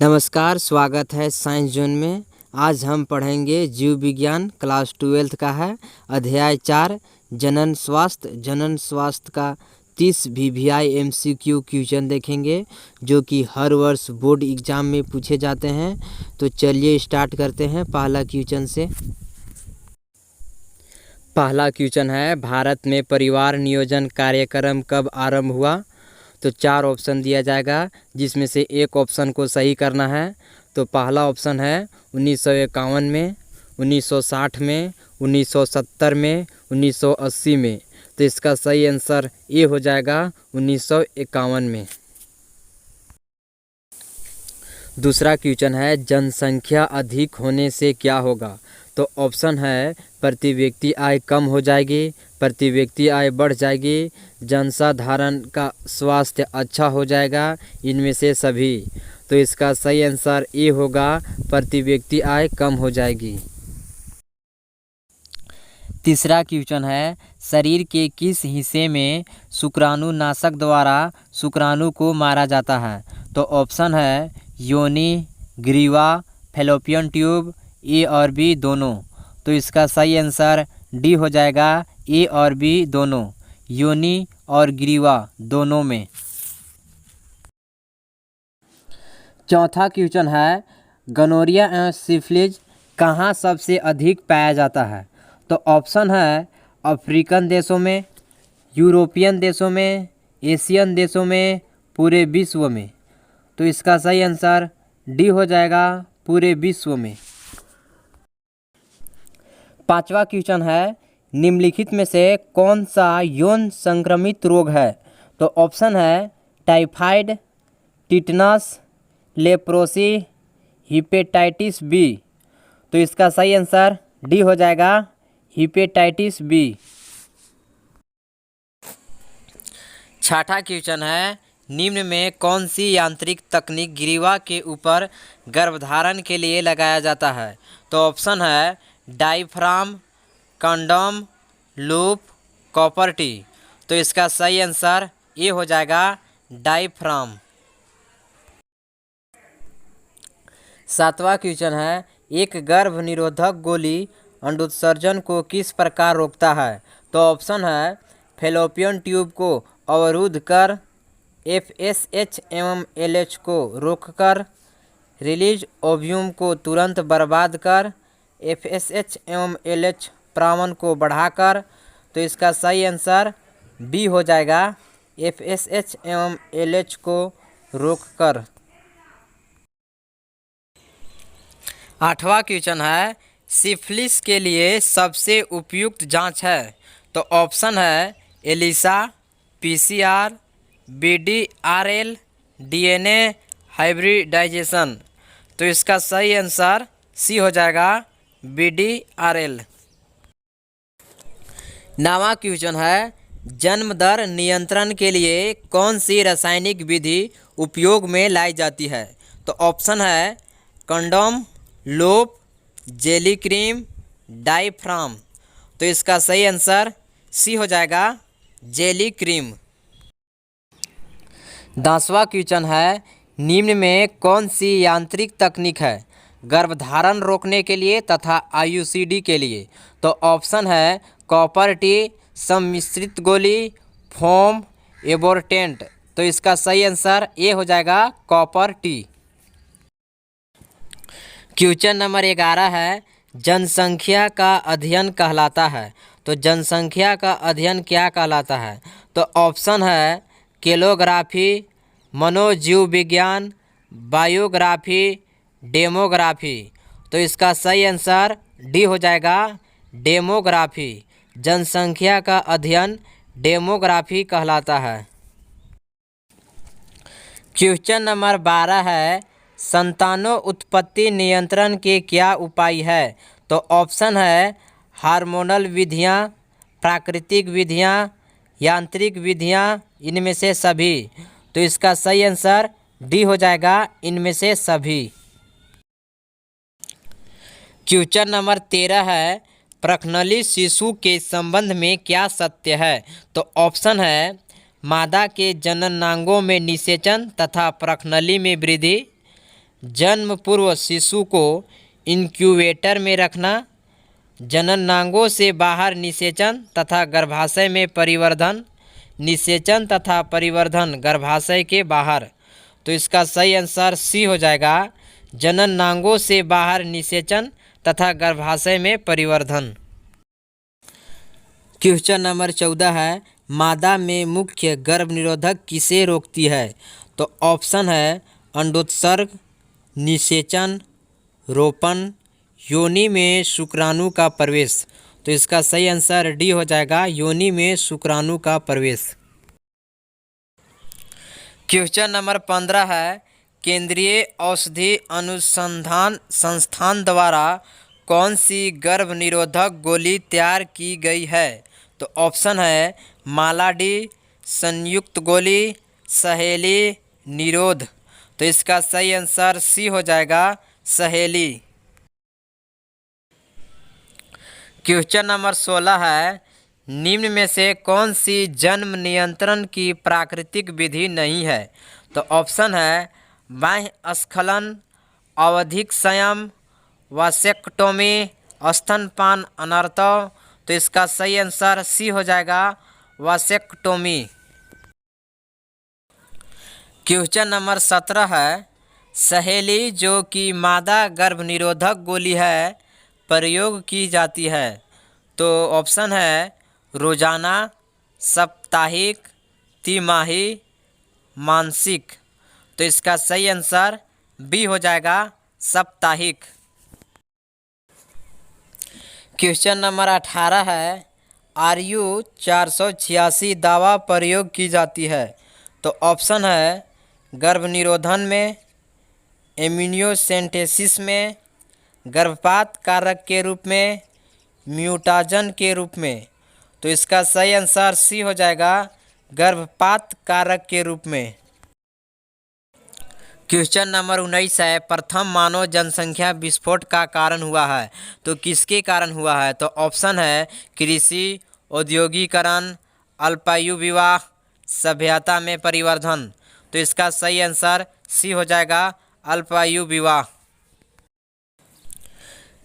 नमस्कार, स्वागत है साइंस जोन में। आज हम पढ़ेंगे जीव विज्ञान क्लास 12 का है अध्याय 4 जनन स्वास्थ्य। जनन स्वास्थ्य का 30 VVI MCQ क्वेश्चन देखेंगे जो कि हर वर्ष बोर्ड एग्जाम में पूछे जाते हैं। तो चलिए स्टार्ट करते हैं पहला क्वेश्चन से। पहला क्वेश्चन है, भारत में परिवार नियोजन कार्यक्रम कब आरंभ हुआ? तो 4 ऑप्शन दिया जाएगा जिसमें से एक ऑप्शन को सही करना है। तो पहला ऑप्शन है 1951 में, 1960 में, 1970 में, 1980 में। तो इसका सही आंसर ए हो जाएगा 1951 में। दूसरा क्वेश्चन है, जनसंख्या अधिक होने से क्या होगा? तो ऑप्शन है प्रति व्यक्ति आय कम हो जाएगी, प्रति व्यक्ति आय बढ़ जाएगी, जनसाधारण का स्वास्थ्य अच्छा हो जाएगा, इनमें से सभी। तो इसका सही आंसर ए होगा प्रति व्यक्ति आय कम हो जाएगी। तीसरा क्वेश्चन है, शरीर के किस हिस्से में शुक्राणुनाशक द्वारा शुक्राणु को मारा जाता है? तो ऑप्शन है योनि, ग्रीवा, फैलोपियन ट्यूब, ए और बी दोनों। तो इसका सही आंसर डी हो जाएगा ए और बी दोनों, योनि और ग्रीवा दोनों में। चौथा क्वेश्चन है, गोनोरिया एवं सिफिलिस कहाँ सबसे अधिक पाया जाता है? तो ऑप्शन है अफ्रीकन देशों में, यूरोपियन देशों में, एशियन देशों में, पूरे विश्व में। तो इसका सही आंसर डी हो जाएगा पूरे विश्व में। पांचवा क्वेश्चन है, निम्नलिखित में से कौन सा यौन संक्रमित रोग है? तो ऑप्शन है typhoid, tetanus, leprosy, hepatitis B. तो इसका सही आंसर डी हो जाएगा हिपेटाइटिस बी। छठा क्वेश्चन है, निम्न में कौन सी यांत्रिक तकनीक ग्रीवा के ऊपर गर्भधारण के लिए लगाया जाता है? तो ऑप्शन है diaphragm, condom, loop, copper T. तो इसका सही आंसर ये हो जाएगा डायफ्राम। सातवां क्वेश्चन है, एक गर्भ निरोधक गोली अंडोत्सर्जन को किस प्रकार रोकता है? तो ऑप्शन है फैलोपियन ट्यूब को अवरुद्ध कर, FSH एवं LH को रोककर, रिलीज ओव्यूम को तुरंत बर्बाद कर, FSH एवं LH प्रावन को बढ़ाकर। तो इसका सही आंसर बी हो जाएगा FSH एवं LH को रोककर। आठवां क्वेश्चन है, सिफिलिस के लिए सबसे उपयुक्त जांच है? तो ऑप्शन है ELISA, PCR, BDRL, DNA hybridisation. तो इसका सही आंसर सी हो जाएगा BDRL। नवां क्वेश्चन है, जन्म दर नियंत्रण के लिए कौन सी रासायनिक विधि उपयोग में लाई जाती है? तो ऑप्शन है कंडोम, लोप, जेली क्रीम, डायफ्राम। तो इसका सही आंसर सी हो जाएगा जेली क्रीम। 10वां क्वेश्चन है, निम्न में कौन सी यांत्रिक तकनीक है गर्भधारण रोकने के लिए तथा IUCD के लिए? तो ऑप्शन है कॉपर टी, सम्मिश्रित गोली, फोम, एबोर्टेंट। तो इसका सही आंसर ए हो जाएगा कॉपर टी। क्वेश्चन नंबर 11 है, जनसंख्या का अध्ययन कहलाता है? तो जनसंख्या का अध्ययन क्या कहलाता है? तो ऑप्शन है कैलोग्राफी, मनोजीव विज्ञान, बायोग्राफी, डेमोग्राफी। तो इसका सही आंसर डी हो जाएगा डेमोग्राफी। जनसंख्या का अध्ययन डेमोग्राफी कहलाता है। क्वेश्चन नंबर 12 है, संतानोत्पत्ति नियंत्रण के क्या उपाय है? तो ऑप्शन है हार्मोनल विधियां, प्राकृतिक विधियां, यांत्रिक विधियां, इनमें से सभी। तो इसका सही आंसर डी हो जाएगा इनमें से सभी। क्वेश्चन नंबर 13 है, प्रखनली शिशु के संबंध में क्या सत्य है? तो ऑप्शन है मादा के जननांगों में निषेचन तथा प्रखनली में वृद्धि, जन्म पूर्व शिशु को इंक्यूबेटर में रखना, जननांगों से बाहर निषेचन तथा गर्भाशय में परिवर्धन, निषेचन तथा परिवर्धन गर्भाशय के बाहर। तो इसका सही आंसर सी हो जाएगा, जननांगों से बाहर निषेचन तथा गर्भाशय में परिवर्धन। क्वेश्चन नंबर 14 है, मादा में मुख्य गर्भनिरोधक किसे रोकती है? तो ऑप्शन है अंडोत्सर्ग, निषेचन, रोपण, योनि में शुक्राणु का प्रवेश। तो इसका सही आंसर डी हो जाएगा, योनि में शुक्राणु का प्रवेश। क्वेश्चन नंबर 15 है, केंद्रीय औषधि अनुसंधान संस्थान द्वारा कौन सी गर्भ निरोधक गोली तैयार की गई है? तो ऑप्शन है मालाडी, संयुक्त गोली, सहेली, निरोध। तो इसका सही आंसर सी हो जाएगा, सहेली। क्वेश्चन नंबर 16 है, निम्न में से कौन सी जन्म नियंत्रण की प्राकृतिक विधि नहीं है? तो ऑप्शन है बाह्य स्खलन, आवधिक संयम, वासेक्टोमी, स्तनपान अनर्थव। तो इसका सही आंसर सी हो जाएगा, वासेक्टोमी। क्वेश्चन नंबर 17 है, सहेली जो कि मादा गर्भ निरोधक गोली है प्रयोग की जाती है। तो ऑप्शन है रोजाना, साप्ताहिक, तिमाही, मासिक। तो इसका सही आंसर बी हो जाएगा, साप्ताहिक। क्वेश्चन नंबर 18 है, RU 486 दवा प्रयोग की जाती है। तो ऑप्शन है गर्भ निरोधन में, इम्यूनोसेंटेसिस में, गर्भपात कारक के रूप में, म्यूटाजन के रूप में। तो इसका सही आंसर सी हो जाएगा, गर्भपात कारक के रूप में। क्वेश्चन नंबर 19 है, प्रथम मानव जनसंख्या विस्फोट का कारण हुआ है। तो किसके कारण हुआ है? तो ऑप्शन है कृषि, औद्योगिकरण, अल्पायु विवाह, सभ्यता में परिवर्तन। तो इसका सही आंसर सी हो जाएगा, अल्पायु विवाह।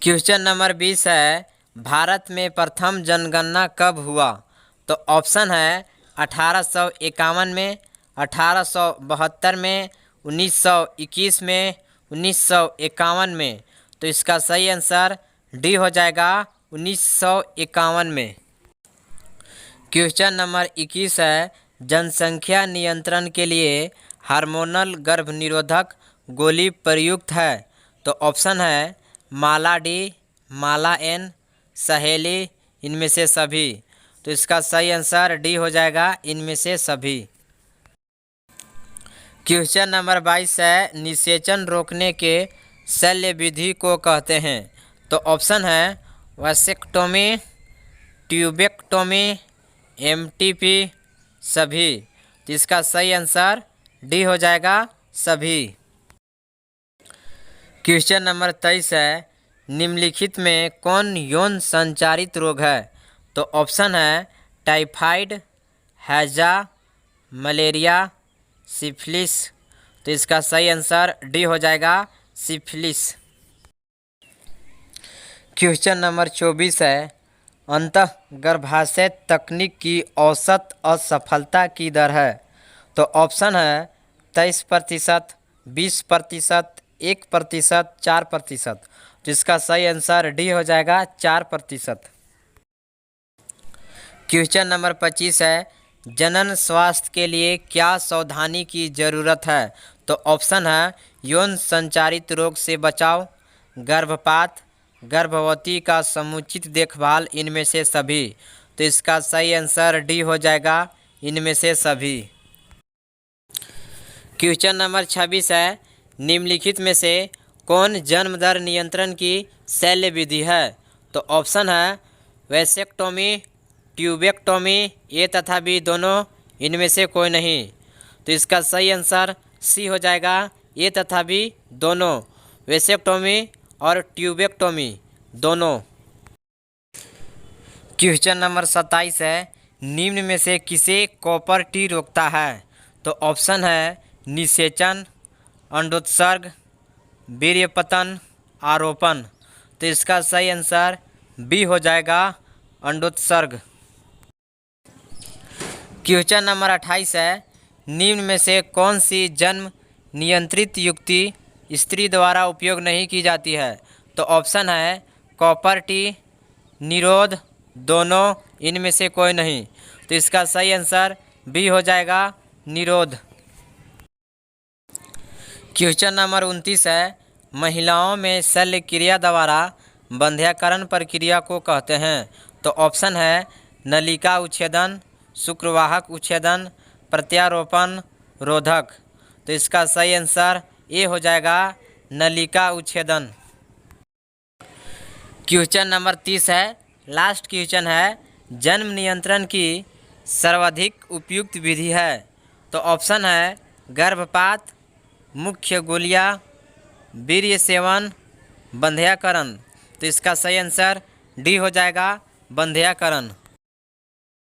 क्वेश्चन नंबर 20 है, भारत में प्रथम जनगणना कब हुआ? तो ऑप्शन है 1851 में, 1872 में, 1921 में, 1951 में। तो इसका सही आंसर डी हो जाएगा, 1951 में। क्वेश्चन नंबर 21 है, जनसंख्या नियंत्रण के लिए हार्मोनल गर्भ निरोधक गोली प्रयुक्त है। तो ऑप्शन है मालाडी, माला एन, सहेली, इनमें से सभी। तो इसका सही आंसर डी हो जाएगा, इनमें से सभी। क्वेश्चन नंबर 22 है, निषेचन रोकने के शल्य विधि को कहते हैं। तो ऑप्शन है वासेक्टोमी, ट्यूबेक्टोमी, MTP, सभी। तो इसका सही आंसर डी हो जाएगा, सभी। क्वेश्चन नंबर 23 है, निम्नलिखित में कौन यौन संचारित रोग है? तो ऑप्शन है टाइफाइड, हैजा, मलेरिया, सिफिलिस। तो इसका सही आंसर डी हो जाएगा, सिफिलिस। क्वेश्चन नंबर 24 है, अंतःगर्भाशय तकनीक की औसत असफलता की दर है। तो ऑप्शन है 23%, 20%, 1%, 4%। तो इसका सही आंसर डी हो जाएगा, 4%। क्वेश्चन नंबर 25 है, जनन स्वास्थ्य के लिए क्या सावधानी की जरूरत है? तो ऑप्शन है यौन संचारित रोग से बचाव, गर्भपात, गर्भवती का समुचित देखभाल, इनमें से सभी। तो इसका सही आंसर डी हो जाएगा, इनमें से सभी। क्वेश्चन नंबर 26 है, निम्नलिखित में से कौन जन्म दर नियंत्रण की शल्य विधि है? तो ऑप्शन है वैसेक्टोमी, ट्यूबेक्टोमी, ए तथा बी दोनों, इनमें से कोई नहीं। तो इसका सही आंसर सी हो जाएगा, ए तथा बी दोनों, वैसेक्टोमी और ट्यूबेक्टोमी दोनों। क्वेश्चन नंबर 27 है, निम्न में से किसे कॉपर टी रोकता है? तो ऑप्शन है निषेचन, अंडोत्सर्ग, वीर्यपतन आरोपण। तो इसका सही आंसर बी हो जाएगा, अंडोत्सर्ग। क्वेश्चन नंबर 28 है, निम्न में से कौन सी जन्म नियंत्रित युक्ति स्त्री द्वारा उपयोग नहीं की जाती है? तो ऑप्शन है कॉपर टी, निरोध, दोनों, इनमें से कोई नहीं। तो इसका सही आंसर बी हो जाएगा, निरोध। क्वेश्चन नंबर 29 है, महिलाओं में शल्य क्रिया द्वारा बंध्याकरण प्रक्रिया को कहते हैं? तो ऑप्शन है नलिका उच्छेदन, शुक्रवाहक उच्छेदन, प्रत्यारोपण, रोधक। तो इसका सही आंसर ए हो जाएगा, नलिका उच्छेदन। क्वेश्चन नंबर 30 है, लास्ट क्वेश्चन है, जन्म नियंत्रण की सर्वाधिक उपयुक्त विधि है? तो ऑप्शन है गर्भपात, मुख्य गोलियां, वीर्य सेवन, बंध्याकरण। तो इसका सही आंसर डी हो जाएगा, बंध्याकरण।